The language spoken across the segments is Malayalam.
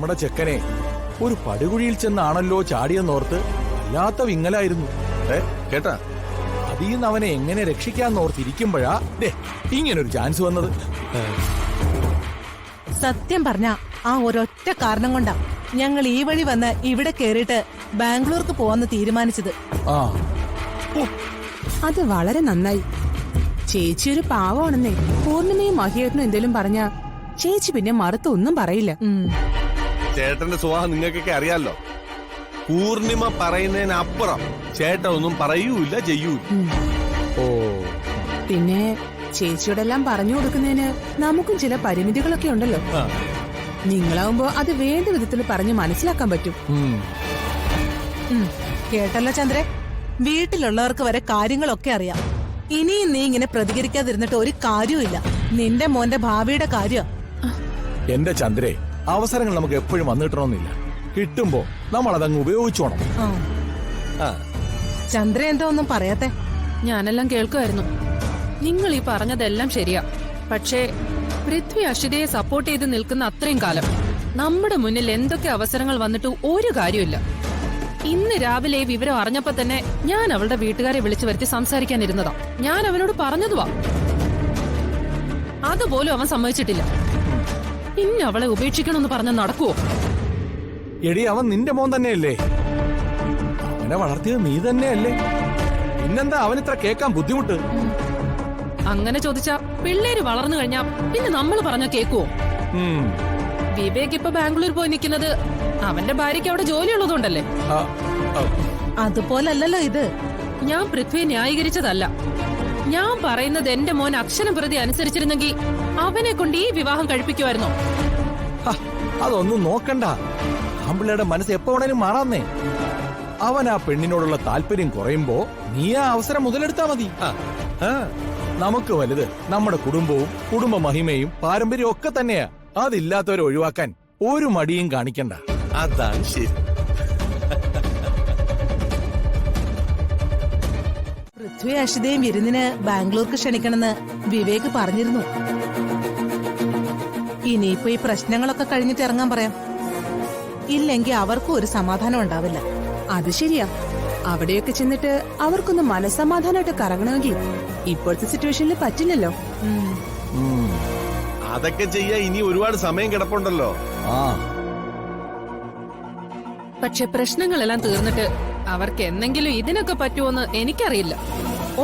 നമ്മുടെ ചെക്കനെ ഒരു പടുകുഴിയിൽ ചെന്നാണല്ലോ ചാടിയെന്നോർത്ത് ഇല്ലാത്ത വിങ്ങലായിരുന്നു. കേട്ടാ, അതിന്ന് അവനെ എങ്ങനെ രക്ഷിക്കാന്നോർത്തിരിക്കുമ്പോഴാ ഇങ്ങനൊരു ചാൻസ് വന്നത്. സത്യം പറഞ്ഞ ആ ഒരൊറ്റ കാരണം കൊണ്ടാ ഞങ്ങൾ ഈ വഴി വന്ന് ഇവിടെ കേറിയിട്ട് ബാംഗ്ലൂർക്ക് പോവാന്ന് തീരുമാനിച്ചത്. ആ, അത് വളരെ നന്നായി. ചേച്ചി ഒരു പാവമാണെന്നേ. പൂർണിമയും മഹിയേട്ടനും എന്തേലും പറഞ്ഞ ചേച്ചി പിന്നെ മറുത്തൊന്നും പറയില്ല. ചേട്ടന്റെ സ്വഭാവം നിങ്ങൾക്കൊക്കെ അറിയാലോ. പൂർണിമ പറയുന്നതിനപ്പുറം ചേട്ടൻ ഒന്നും പറയൂല ചെയ്യൂല. ഓ, പിന്നെ ചേച്ചിയോടെല്ലാം പറഞ്ഞു കൊടുക്കുന്നതിന് നമുക്കും ചില പരിമിതികളൊക്കെ ഉണ്ടല്ലോ. നിങ്ങളാവുമ്പോ അത് വേണ്ട വിധത്തിൽ പറഞ്ഞു മനസ്സിലാക്കാൻ പറ്റും. കേട്ടല്ലോ ചന്ദ്രേ, വീട്ടിലുള്ളവർക്ക് വരെ കാര്യങ്ങളൊക്കെ അറിയാം. ഇനിയും നീ ഇങ്ങനെ പ്രതികരിക്കാതിരുന്നിട്ട് ഒരു കാര്യവുമില്ല. നിന്റെ മോന്റെ ഭാവിയുടെ കാര്യം. എന്റെ ചന്ദ്രേ, അവസരങ്ങൾ നമുക്ക് എപ്പോഴും വന്നിട്ടണമെന്നില്ല. കിട്ടുമ്പോ നമ്മൾ അതങ്ങ് ഉപയോഗിച്ചോണം. ചന്ദ്ര എന്താ ഒന്നും പറയാത്തെ? ഞാനെല്ലാം കേൾക്കുമായിരുന്നു. നിങ്ങൾ ഈ പറഞ്ഞതെല്ലാം ശരിയാ. പക്ഷേ പൃഥ്വി അശ്വതിയെ സപ്പോർട്ട് ചെയ്ത് നിൽക്കുന്ന അത്രയും കാലം നമ്മുടെ മുന്നിൽ എന്തൊക്കെ അവസരങ്ങൾ വന്നിട്ട് ഒരു കാര്യമില്ല. ഇന്ന് രാവിലെ ഈ വിവരം അറിഞ്ഞപ്പോ തന്നെ ഞാൻ അവളുടെ വീട്ടുകാരെ വിളിച്ചു വരുത്തി സംസാരിക്കാനിരുന്നതാ. ഞാൻ അവനോട് പറഞ്ഞതുവാ. അതുപോലും അവൻ സമ്മതിച്ചിട്ടില്ല. പിന്നെ അവളെ ഉപേക്ഷിക്കണമെന്ന് പറഞ്ഞ നടക്കുവോ? എടി, അവൻ നിന്റെ മോൻ തന്നെയല്ലേ? അവനെ വളർത്തിയത് നീ തന്നെയല്ലേ? പിന്നെന്താ അവനിത്ര കേൾക്കാൻ ബുദ്ധിമുട്ട്? അങ്ങനെ ചോദിച്ചാ പിള്ളേര് വളർന്നു കഴിഞ്ഞാ പിന്നെ നമ്മൾ പറഞ്ഞ കേക്കുവോ? വിവേക് ഇപ്പൊ ബാംഗ്ലൂർ പോയി നിൽക്കുന്നത് അവന്റെ ഭാര്യയ്ക്ക് അവിടെ ജോലിയുള്ളതുകൊണ്ടല്ലേ. അതുപോലല്ലോ ഇത്. ഞാൻ പൃഥ്വിയെ ന്യായീകരിച്ചതല്ല. ഞാൻ പറയുന്നത് എന്റെ മോൻ അക്ഷരം പ്രതി അനുസരിച്ചിരുന്നെങ്കിൽ അവനെ കൊണ്ട് ഈ വിവാഹം കഴിപ്പിക്കുമായിരുന്നോ? അതൊന്നും നോക്കണ്ട. ആമ്പിള്ളയുടെ മനസ്സ് എപ്പോ വേണേലും മാറാന്നേ. അവൻ ആ പെണ്ണിനോടുള്ള താല്പര്യം കുറയുമ്പോ നീ ആ അവസരം മുതലെടുത്താ മതി. നമുക്ക് വലുത് നമ്മുടെ കുടുംബവും കുടുംബ മഹിമയും പാരമ്പര്യവും ഒക്കെ തന്നെയാ. അതില്ലാത്തവരെ ഒഴിവാക്കാൻ ഒരു മടിയും കാണിക്കണ്ട. അതാണ് ശരി. പൃഥ്വി അശ്വതിയും വിരുന്നിന് ബാംഗ്ലൂർക്ക് ക്ഷണിക്കണമെന്ന് വിവേക് പറഞ്ഞിരുന്നു. ഇനിയിപ്പോ ഈ പ്രശ്നങ്ങളൊക്കെ കഴിഞ്ഞിട്ട് ഇറങ്ങാൻ പറയാം. ഇല്ലെങ്കിൽ അവർക്കും ഒരു സമാധാനം ഉണ്ടാവില്ല. അത് ശരിയാ. അവിടെയൊക്കെ ചെന്നിട്ട് അവർക്കൊന്ന് മനസ്സമാധാനമായിട്ട് കറങ്ങണമെങ്കിൽ ഇപ്പോഴത്തെ സിറ്റുവേഷനിൽ പറ്റില്ലല്ലോ. അതൊക്കെ ചെയ്യാൻ ഇനി ഒരുപാട് സമയം കിടപ്പുണ്ടല്ലോ. പക്ഷെ പ്രശ്നങ്ങളെല്ലാം തീർന്നിട്ട് അവർക്ക് എന്തെങ്കിലും ഇതിനൊക്കെ പറ്റുമോന്ന് എനിക്കറിയില്ല.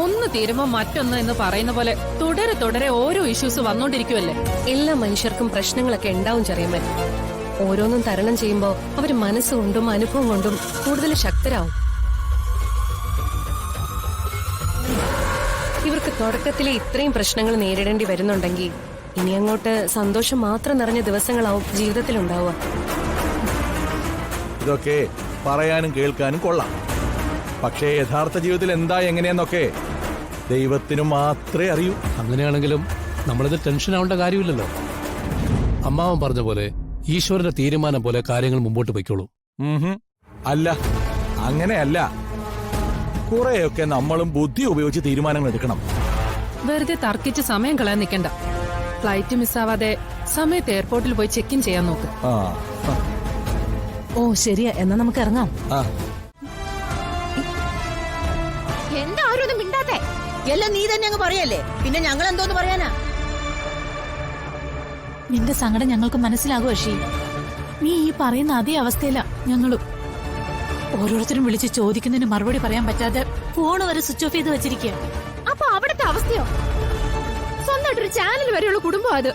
ഒന്ന് തീരുമ്പോ മറ്റൊന്ന് എന്ന് പറയുന്ന പോലെ തുടരെ തുടരെ ഓരോ ഇഷ്യൂസ് വന്നോണ്ടിരിക്കുവല്ലേ. എല്ലാ മനുഷ്യർക്കും പ്രശ്നങ്ങളൊക്കെ ഉണ്ടാവും ചെറിയമ്മൻ. ഓരോന്നും തരണം ചെയ്യുമ്പോ അവര് മനസ്സുകൊണ്ടും അനുഭവം കൊണ്ടും കൂടുതൽ ശക്തരാവും. ഇവർക്ക് തുടക്കത്തിലെ ഇത്രയും പ്രശ്നങ്ങൾ നേരിടേണ്ടി വരുന്നുണ്ടെങ്കിൽ ഇനി അങ്ങോട്ട് സന്തോഷം മാത്രം നിറഞ്ഞ ദിവസങ്ങളാവും ജീവിതത്തിലുണ്ടാവുക. ഇതൊക്കെ പറയാനും കേൾക്കാനും കൊള്ളാം. പക്ഷേ യഥാർത്ഥ ജീവിതത്തിൽ എന്താ എങ്ങനെയെന്നൊക്കെ ദൈവത്തിനു മാത്രമേ അറിയൂ. അങ്ങനെയാണെങ്കിലും നമ്മളിത് ടെൻഷൻ ആവേണ്ട കാര്യമില്ലല്ലോ. അമ്മാവൻ പറഞ്ഞ പോലെ ഈശ്വരന്റെ തീരുമാനം പോലെ കാര്യങ്ങൾ മുമ്പോട്ട് പൊയ്ക്കോളൂ. അല്ല, അങ്ങനെയല്ല. കുറെയൊക്കെ നമ്മളും ബുദ്ധി ഉപയോഗിച്ച് തീരുമാനങ്ങൾ എടുക്കണം. വെറുതെ തർക്കിച്ച് സമയം കളയാൻ നിൽക്കണ്ട. ഫ്ലൈറ്റ് മിസ്സാവാതെ സമയത്ത് എയർപോർട്ടിൽ പോയി ചെക്ക് ഇൻ ചെയ്യാൻ നോക്ക്. ഓ ശരിയാ, എന്നാ നമുക്ക് ഇറങ്ങാം. എന്താ ആരും മിണ്ടാത്തെ? എല്ലാം നീ തന്നെ അങ്ങ് പറയല്ലേ, പിന്നെ ഞങ്ങൾ എന്തോന്ന് പറയാനാ? നിന്റെ സങ്കടം ഞങ്ങൾക്ക് മനസ്സിലാകും അഷി. നീ ഈ പറയുന്ന അതേ അവസ്ഥയില ഞങ്ങളും. ഓരോരുത്തരും വിളിച്ച് ചോദിക്കുന്നതിന് മറുപടി പറയാൻ പറ്റാതെ ഫോൺ വരെ സ്വിച്ച് ഓഫ് ചെയ്ത് വെച്ചിരിക്കുക. അപ്പൊ അവിടുത്തെ അവസ്ഥയോ? സ്വന്തമായിട്ടൊരു ചാനൽ വരെയുള്ള കുടുംബം അത്.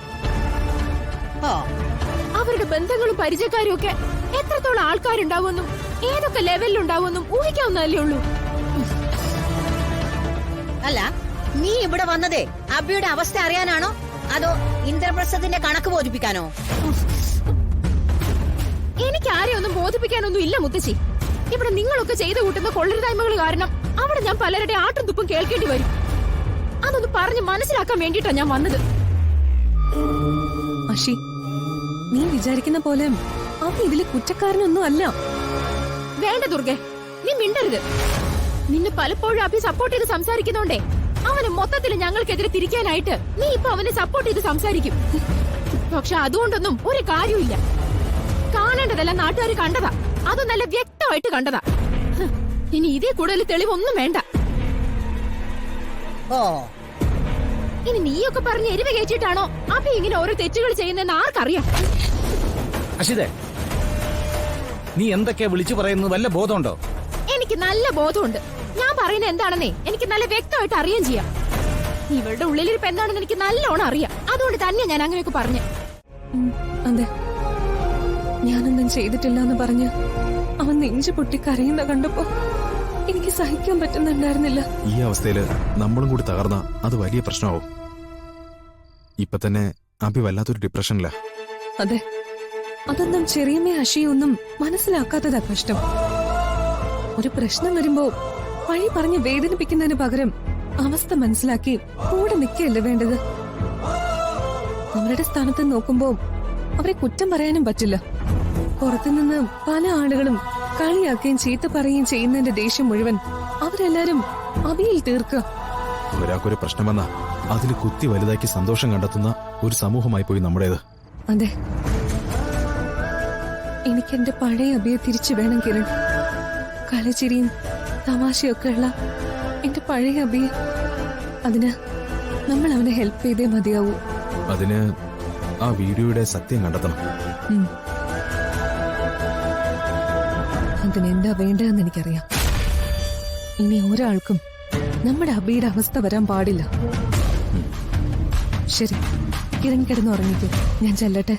അവരുടെ ബന്ധങ്ങളും പരിചയക്കാരും ഒക്കെ എത്രത്തോളം ആൾക്കാരുണ്ടാവുമെന്നും ഏതൊക്കെ ലെവലിലുണ്ടാവുമെന്നും ഊഹിക്കാവുന്നതല്ലേ ഉള്ളൂ. അല്ല, നീ ഇവിടെ വന്നതേ അബിയുടെ അവസ്ഥ അറിയാനാണോ അതോ ഇന്ദ്രപ്രസ്ഥത്തിന്റെ കണക്ക് ബോധിപ്പിക്കാനോ? എനിക്ക് ആരെയൊന്നും ബോധിപ്പിക്കാനൊന്നും ഇല്ല മുത്തശ്ശി. ഇവിടെ നിങ്ങളൊക്കെ ചെയ്തു കൂട്ടുന്ന കൊള്ളരുതായ്മകൾ കാരണം അവിടെ ഞാൻ പലരുടെ ആട്ടും തുപ്പും കേൾക്കേണ്ടി വരും. അതൊന്ന് പറഞ്ഞ് മനസ്സിലാക്കാൻ വേണ്ടിട്ടാ ഞാൻ വന്നത്. അഷി, നീ വിചാരിക്കുന്ന പോലെ അവൻ ഇതില് കുറ്റക്കാരനൊന്നും അല്ല. വേണ്ട ദുർഗെ, നീ മിണ്ടരുത്. നിന്നെ പലപ്പോഴും അഭി സപ്പോർട്ട് ചെയ്ത് സംസാരിക്കുന്നോണ്ടേ അവന് മൊത്തത്തിൽ ഞങ്ങൾക്കെതിരെ തിരിക്കാനായിട്ട് നീ ഇപ്പൊ അവനെ സപ്പോർട്ട് ചെയ്ത് സംസാരിക്കും. പക്ഷെ അതുകൊണ്ടൊന്നും ഒരു കാര്യമില്ല. കാണേണ്ടതെല്ലാം നാട്ടുകാർ കണ്ടതാ. അത് നല്ല വ്യക്തമായിട്ട് കണ്ടതാ. ഹ്, ഇനി ഇതേ കൂടുതൽ തെളിവൊന്നും വേണ്ട. ഇനി നീയൊക്കെ പറഞ്ഞ് എരിവ് കയറ്റിട്ടാണോ അഭി ഇങ്ങനെ ഓരോ തെറ്റുകൾ ചെയ്യുന്നതെന്ന് ആർക്കറിയാം? അഷിതേ, നീ എന്തൊക്കെയാ വിളിച്ചു പറയുന്നത് വല്ല ബോധമുണ്ടോ? എനിക്ക് നല്ല ബോധമുണ്ട്. ഞാൻ പറയുന്നത് എന്താണെന്നേ എനിക്ക് നല്ല വ്യക്തമായിട്ട് അറിയാൻ ചെയ്യാം. ഇവളുടെ ഉള്ളിലിരിപ്പ് എന്താണെന്ന് എനിക്ക് നല്ലോണം അറിയാം. അതുകൊണ്ട് തന്നെ ഞാൻ അങ്ങനെയൊക്കെ പറഞ്ഞു. അതെ, ഞാനൊന്നും ചെയ്തിട്ടില്ല എന്ന് പറഞ്ഞ് അവൻ നെഞ്ചു പൊട്ടി കരയുന്ന കണ്ടപ്പോ എനിക്ക് സഹിക്കാൻ പറ്റുന്നുണ്ടായിരുന്നില്ല. ഈ അവസ്ഥയില് നമ്മളും കൂടി തകർന്ന അത് വലിയ പ്രശ്നമാവും. ഇപ്പൊ തന്നെ അഭി വല്ലാത്തൊരു ഡിപ്രഷനില്ല. അതെ, അതൊന്നും ചെറിയമ്മേ അഷിയൊന്നും മനസ്സിലാക്കാത്തതാ കഷ്ടം. ഒരു പ്രശ്നം വരുമ്പോ വഴി പറഞ്ഞ് വേദനിപ്പിക്കുന്നതിന് പകരം അവസ്ഥ മനസ്സിലാക്കി കൂടെ നിൽക്കുകയല്ലേ വേണ്ടത്. അവരുടെ സ്ഥാനത്ത് നോക്കുമ്പോ അവരെ കുറ്റം പറയാനും പറ്റില്ല. പുറത്തുനിന്ന് പല ആളുകളും കളിയാക്കുകയും ചീത്ത പറയുകയും ചെയ്യുന്നതിന്റെ ദേഷ്യം മുഴുവൻ അവരെല്ലാരും അഭിയിൽ തീർക്കുക. ഒരാൾക്കൊരു പ്രശ്നം വന്നാ അതിൽ കുത്തി വലുതാക്കി സന്തോഷം കണ്ടെത്തുന്ന ഒരു സമൂഹമായി പോയി നമ്മുടേത്. അതെ, എനിക്കെന്റെ പഴയ അഭിയെ തിരിച്ചു വേണം കിരൺ. കളിച്ചിരിയും തമാശയൊക്കെ ഉള്ള എന്റെ പഴയ അഭിയെ. അതിന് നമ്മൾ അവനെ ഹെൽപ്പ് ചെയ്തേ മതിയാവൂ. അതിന് ആ വീഡിയോയുടെ സത്യം കണ്ടെത്തണം. അതിനെന്താ വേണ്ടതെന്ന് എനിക്കറിയാം. ഇനി ഒരാൾക്കും നമ്മുടെ അഭിയുടെ അവസ്ഥ വരാൻ പാടില്ല. ശരി, കിരൺ കിടന്ന് ഉറങ്ങിക്കും. ഞാൻ ചെല്ലട്ടെ.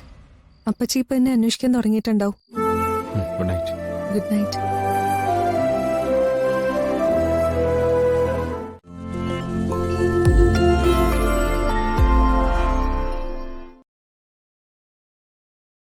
അപ്പച്ചി ഇപ്പൊ എന്നെ അന്വേഷിക്കാൻ തുടങ്ങിയിട്ടുണ്ടാവും. Good night. Good night.